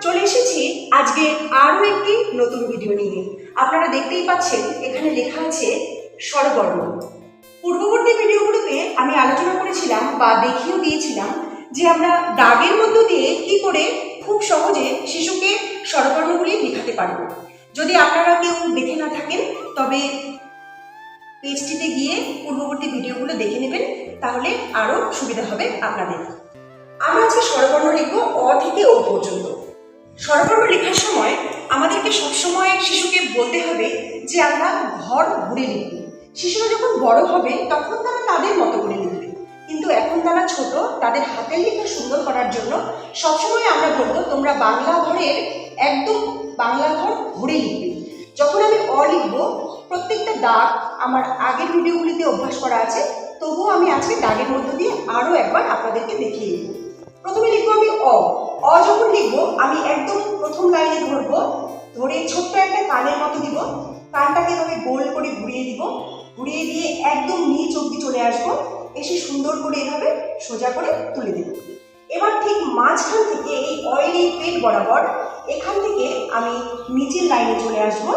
চলে এসেছি আজকে আরও একটি নতুন ভিডিও নিয়ে। আপনারা দেখতেই পাচ্ছেন এখানে লেখা আছে স্বরবর্ণ। পূর্ববর্তী ভিডিওগুলোতে আমি আলোচনা করেছিলাম বা দেখিয়েও দিয়েছিলাম যে আমরা দাগের মধ্য দিয়ে কি করে খুব সহজে শিশুকে স্বরবর্ণগুলি লেখাতে পারবো। যদি আপনারা কেউ দেখে না থাকেন তবে পেজটিতে গিয়ে পূর্ববর্তী ভিডিওগুলো দেখে নেবেন, তাহলে আরও সুবিধা হবে আপনাদের। আমরা আজকে স্বরবর্ণ লিখব অ থেকে ও পর্যন্ত। স্বরবর্ণ লেখার সময় আমাদেরকে সবসময় শিশুকে বলতে হবে যে আমরা ঘর ঘুরে লিখব। শিশুরা যখন বড় হবে তখন তারা তাদের মতো করে লিখবে, কিন্তু এখন তারা ছোট, তাদের হাতের লেখা সুন্দর করার জন্য সবসময় আমরা বলবো তোমরা বাংলা ঘরের একদম বাংলা ঘর ঘুরে লিখবে। যখন আমি অ লিখব প্রত্যেকটা দাগ আমার আগের ভিডিওগুলিতে অভ্যাস করা আছে, তবুও আমি আজকে দাগের মধ্য দিয়ে আরও একবার আপনাদেরকে দেখিয়ে দেবো। প্রথমে লিখবো আমি অ। অ যখন লিখবো আমি একদম প্রথম লাইনে ধরবো, ধরে ছোট্ট একটা কানের মতো দিব, কানটাকে এভাবে গোল করে ঘুরিয়ে দিব, ঘুরিয়ে দিয়ে একদম নিচ অব্দি চলে আসবো, এসে সুন্দর করে এভাবে সোজা করে তুলে দেব। এবার ঠিক মাঝখান থেকে এই অয়ের এই পেট বরাবর এখান থেকে আমি নিচের লাইনে চলে আসবো,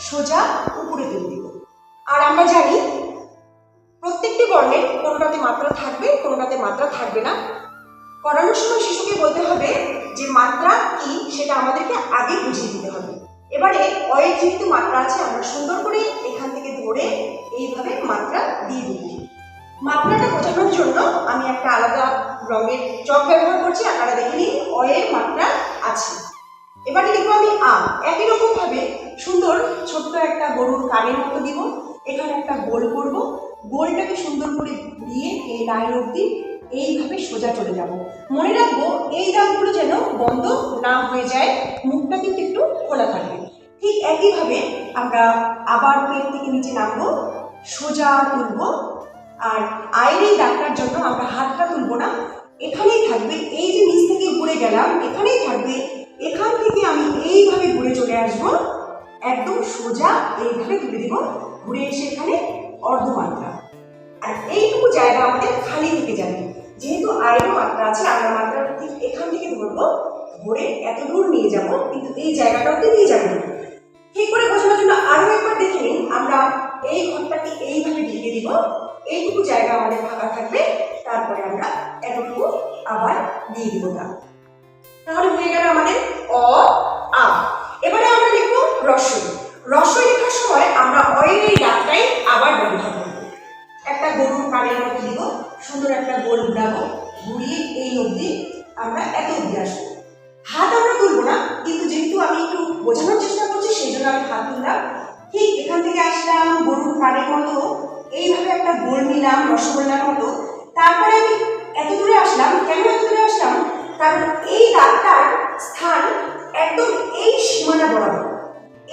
সোজা উপরে তুলে দেব। আর আমরা জানি প্রত্যেকটি বর্ণের কোনোটাতে মাত্রা থাকবে, কোনোটাতে মাত্রা থাকবে না। পড়ানোর সময় শিশুকে বলতে হবে যে মাত্রা কি সেটা আমাদেরকে আগে বুঝিয়ে দিতে হবে। এবারে অয়ের যেহেতু মাত্রা আছে আমরা সুন্দর করে এখান থেকে ধরে এইভাবে মাত্রা দিয়ে দিই। মাত্রাটা বোঝানোর জন্য আমি একটা আলাদা রঙের চক ব্যবহার করছি, আপনারা দেখে নিন অয়ের মাত্রা আছে। এবারে লিখবো আমি আ। একই রকম ভাবে সুন্দর ছোট্ট একটা গরুর কানের মতো দিব, এখানে একটা গোল করব, গোলটাকে সুন্দর করে ঘুরিয়ে এই লাইন অবধি এইভাবে সোজা চলে যাব। মনে রাখবো এই দাগগুলো যেন বন্ধ না হয়ে যায়, মুখটা কিন্তু একটু খোলা থাকবে। ঠিক একইভাবে আমরা আবার পেট থেকে নিচে নামবো, সোজা তুলবো। আর আয়ের এই দাগটার জন্য আমরা হাতটা তুলবো না, এখানেই থাকবে। এই যে নিচ থেকে উপরে গেলাম এখানেই থাকবে, এখান থেকে আমি এইভাবে ঘুরে চলে আসবো, একদম সোজা এইভাবে তুলে দিব, ঘুরে এসে এখানে অর্ধমাত্রা। আর এইটুকু জায়গা আমাদের খালি থেকে যাবে। যেহেতু আয়েরও মাত্রা আছে আমরা মাত্রাটা ঠিক এখান থেকে ধরবো, ধরে এত দূর নিয়ে যাব, কিন্তু এই জায়গাটাতে নিয়ে যাবো না। ঠিক করে বোঝানোর জন্য আরো একবার দেখে নিন, আমরা এই ঘরটাকে এইভাবে ঢেকে দিব, এইটুকু জায়গা আমাদের ফাঁকা থাকবে, তারপরে আমরা এতটুকু আবার দিয়ে দিব না। তাহলে হয়ে গেল আমাদের অ আ। এবারে আমরা লিখবো রস্বই। রস্বই লেখার সময় আমরা অয়ের এই দাগটাই আবার ব্যবহার করব। একটা গরুর কানের মতো দিব, সুন্দর একটা গোল ঘুরাবো, ঘুরিয়ে এই অবধি আমরা এত অবধি আসবো। হাত আমরা তুলবো না, কিন্তু যেহেতু আমি একটু বোঝানোর চেষ্টা করছি সেই জন্য আমি হাত তুললাম। ঠিক এখান থেকে আসলাম গরুর কানের মতো, এইভাবে একটা গোল নিলাম রসগোল্লার মতো, তারপরে আমি এত দূরে আসলাম। কেন এত দূরে আসলাম? কারণ এই দাগটার স্থান একদম এই সীমানা বরাবর,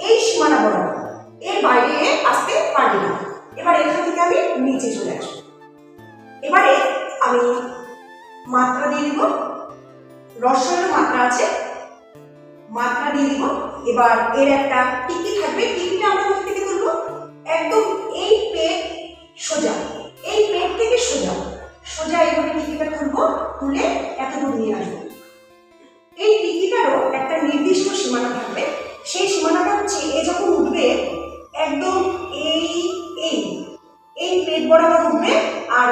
এই সীমানা বরাবর, এর বাইরে আসতে পারবে না। এবার এখান থেকে আমি নিচে চলে আসবো। এবারে আমি মাত্রা দিয়ে দিব, রস্বইয়ের মাত্রা আছে, মাত্রা দিয়ে দিব। এবার এর একটা টিকি থাকবে, টিকিটা আমরা কোথা থেকে তুলবো? একদম এই পেট সোজা, এই পেট থেকে সোজা সোজা এইভাবে টিকিটা তুলবো, তুলে এত দূর নিয়ে আসবো। এই টিকিটারও একটা নির্দিষ্ট সীমানা থাকবে, সেই সীমানাটা হচ্ছে এ যখন উঠবে একদম এই এই এই পেট বরাবর উঠবে, আর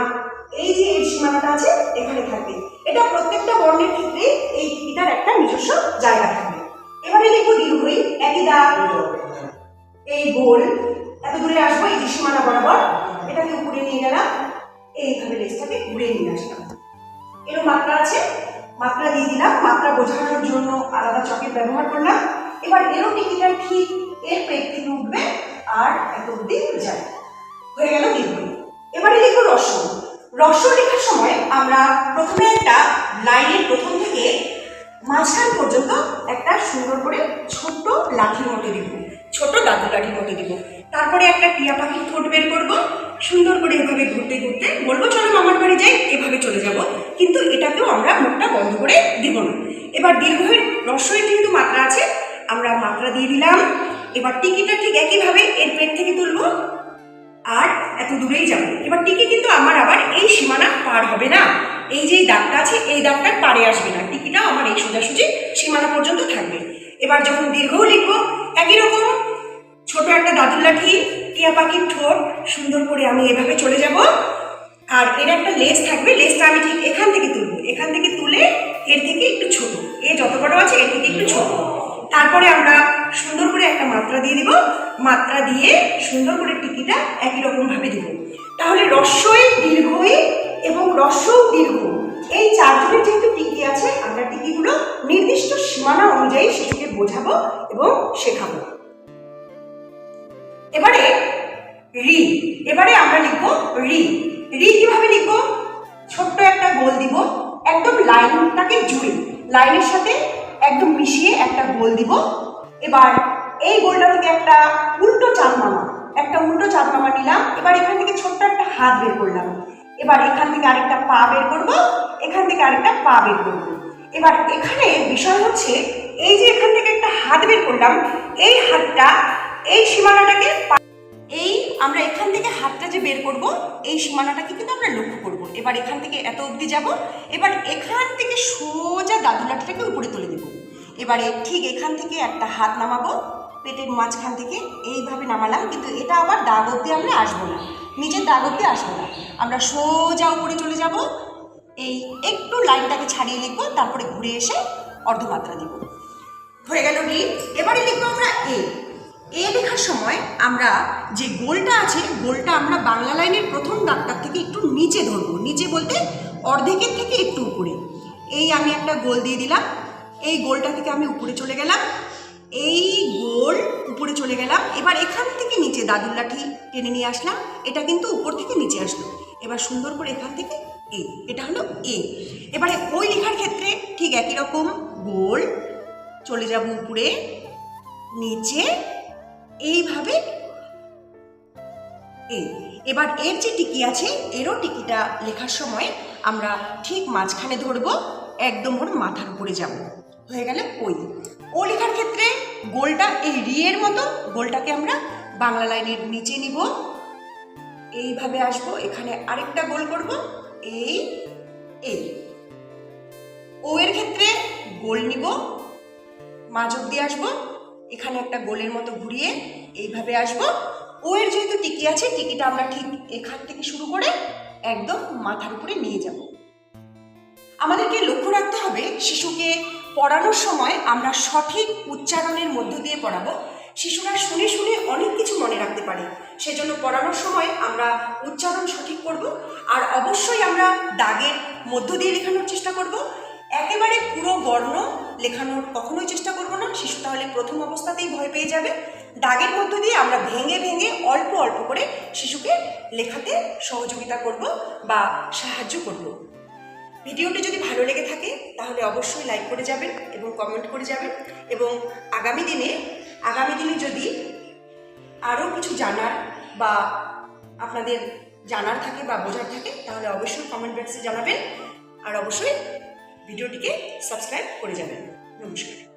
এই যে এর সীমানাটা আছে এখানে থাকবে। এটা প্রত্যেকটা বর্ণের ক্ষেত্রে এই টিকিটার একটা নিজস্ব জায়গা থাকবে। এবারে লিখবো দীর্ঘই। একই দাগ, এই গোল, এত দূরে আসবো এই যে সীমানা বরাবর, এটাকে উপরে নিয়ে গেলাম, এইভাবে লেজটাকে ঘুরে নিয়ে আসলাম। এরও মাত্রা আছে, মাত্রা দিয়ে দিলাম, মাত্রা বোঝানোর জন্য আলাদা চকের ব্যবহার করলাম। এবার এরও টিকিটার ঠিক এর পেট থেকে উঠবে আর এত অবধি যায়, হয়ে গেল দীর্ঘই। এবারে লিখবো রস্বই। রস্বই লেখার সময় আমরা প্রথমে একটা লাইনের প্রথম থেকে মাঝখান পর্যন্ত একটা সুন্দর করে ছোট্ট লাঠির মতো দিব, ছোট দাদু লাঠির মতো দিব। তারপরে একটা টিয়া পাখির ঠোঁট বের করবো, সুন্দর করে এভাবে ঘুরতে ঘুরতে বলবো চলো মামার বাড়ি যাই, এভাবে চলে যাব, কিন্তু এটাকেও আমরা মুখটা বন্ধ করে দিব না। এবার দীর্ঘের রস্বইয়ের কিন্তু মাত্রা আছে, আমরা মাত্রা দিয়ে দিলাম। এবার টিকিটা ঠিক একইভাবে এর পেট থেকে তুলবো আর এত দূরেই যাব। এবার টিকি কিন্তু আমার আবার এই সীমানা পার হবে না, এই যে দাগটা আছে এই দাগটার পারে আসবে না, টিকিটাও আমার এই সোজাসুজি সীমানা পর্যন্ত থাকবে। এবার যখন দীর্ঘও লিখবো একই রকম ছোট একটা দাদুর লাঠি, টিয়া পাখির ঠোঁট সুন্দর করে আমি এভাবে চলে যাব। আর এর একটা লেজ থাকবে, লেজটা আমি ঠিক এখান থেকে তুলবো, এখান থেকে তুলে এর থেকে একটু ছোট, এ যত বড় আছে এর থেকে একটু ছোট। তারপরে আমরা সুন্দর করে একটা মাত্রা দিয়ে দিব, মাত্রা দিয়ে সুন্দর করে টিকিটা একই রকম ভাবে দিব। তাহলে রস্বই দীর্ঘই এবং রস্বও দীর্ঘ এই চারজনের যেহেতু টিকি আছে, আমরা টিকিগুলো নির্দিষ্ট সীমানা অনুযায়ী শিশুকে বোঝাবো এবং শেখাবো। এবারে রি, এবারে আমরা লিখবো রি। রি কিভাবে লিখবো? ছোট্ট একটা গোল দিব, একদম লাইনটাকে জুড়ে লাইনের সাথে একদম মিশিয়ে একটা গোল দিব। এবার এই গোলটা থেকে একটা উল্টো চাপ নামা, একটা উল্টো চাপ নামা নিলাম। এবার এখান থেকে ছোট্ট একটা হাত বের করলাম। এবার এখান থেকে আরেকটা পা বের করব, এখান থেকে আরেকটা পা বের করব। এবার এখানে বিষয় হচ্ছে এই যে এখান থেকে একটা হাত বের করলাম, এই হাতটা এই সীমানাটাকে এই আমরা এখান থেকে হাতটা যে বের করব এই সীমানাটাকে কিন্তু আমরা লক্ষ্য করব। এবার এখান থেকে এত অবধি যাব, এবার এখান থেকে সোজা দাদু লাঠিটাকে উপরে তুলে দেব। এবারে ঠিক এখান থেকে একটা হাত নামাবো, পেটের মাঝখান থেকে এইভাবে নামালাম, কিন্তু এটা আবার দাগ অবধি আমরা আসবো না, নিচের দাগ অবধি আসবো না, আমরা সোজা উপরে চলে যাব। এই একটু লাইনটাকে ছাড়িয়ে লিখবো, তারপরে ঘুরে এসে অর্ধমাত্রা দিব। হয়ে গেল রি। এবারে লিখবো আমরা এ। এ লেখার সময় আমরা যে গোলটা আছে, গোলটা আমরা বাংলা লাইনের প্রথম দাগটার থেকে একটু নিচে ধরবো, নিচে বলতে অর্ধেকের থেকে একটু উপরে। এই আমি একটা গোল দিয়ে দিলাম, এই গোলটা থেকে আমি উপরে চলে গেলাম, এই গোল উপরে চলে গেলাম। এবার এখান থেকে নিচে দাদুর লাঠি টেনে নিয়ে আসলাম, এটা কিন্তু উপর থেকে নিচে আসলো। এবার সুন্দর করে এখান থেকে এ, এটা হলো এ। এবারে ওই লেখার ক্ষেত্রে ঠিক একই রকম গোল চলে যাব উপরে নিচে এইভাবে এ। এবার এর যে টিকি আছে, এরও টিকিটা লেখার সময় আমরা ঠিক মাঝখানে ধরবো, একদম ওর মাথার উপরে যাব। হয়ে গেল ওই। ও লেখার ক্ষেত্রে গোলটা এই রি এর মতো, গোলটাকে আমরা বাংলা লাইনের নিচে নিব, এইভাবে আসবো, এখানে আরেকটা গোল করব, এই এই। ও এর ক্ষেত্রে গোল নিব, মাঝ অবধি আসবো, এখানে একটা গোলের মতো ঘুরিয়ে এইভাবে আসবো। ও এর যেহেতু টিকি আছে, টিকিটা আমরা ঠিক এখান থেকে শুরু করে একদম মাথার উপরে নিয়ে যাব। আমাদেরকে লক্ষ্য রাখতে হবে শিশুকে পড়ানোর সময় আমরা সঠিক উচ্চারণের মধ্য দিয়ে পড়াবো। শিশুরা শুনে শুনে অনেক কিছু মনে রাখতে পারে, সেজন্য পড়ানোর সময় আমরা উচ্চারণ সঠিক করব। আর অবশ্যই আমরা দাগের মধ্য দিয়ে লেখানোর চেষ্টা করব। একেবারে পুরো বর্ণ লেখানোর কখনোই চেষ্টা করব না, শিশু তাহলে প্রথম অবস্থাতেই ভয় পেয়ে যাবে। দাগের মধ্য দিয়ে আমরা ভেঙে ভেঙে অল্প অল্প করে শিশুকে লেখাতে সহযোগিতা করব বা সাহায্য করব। ভিডিওটি যদি ভালো লেগে থাকে তাহলে অবশ্যই লাইক করে যাবেন এবং কমেন্ট করে যাবেন। এবং আগামী দিনে যদি আরও কিছু জানার বা আপনাদের জানার থাকে বা বোঝার থাকে তাহলে অবশ্যই কমেন্ট বক্সে জানাবেন। আর অবশ্যই ভিডিওটিকে সাবস্ক্রাইব করে যাবেন। নমস্কার।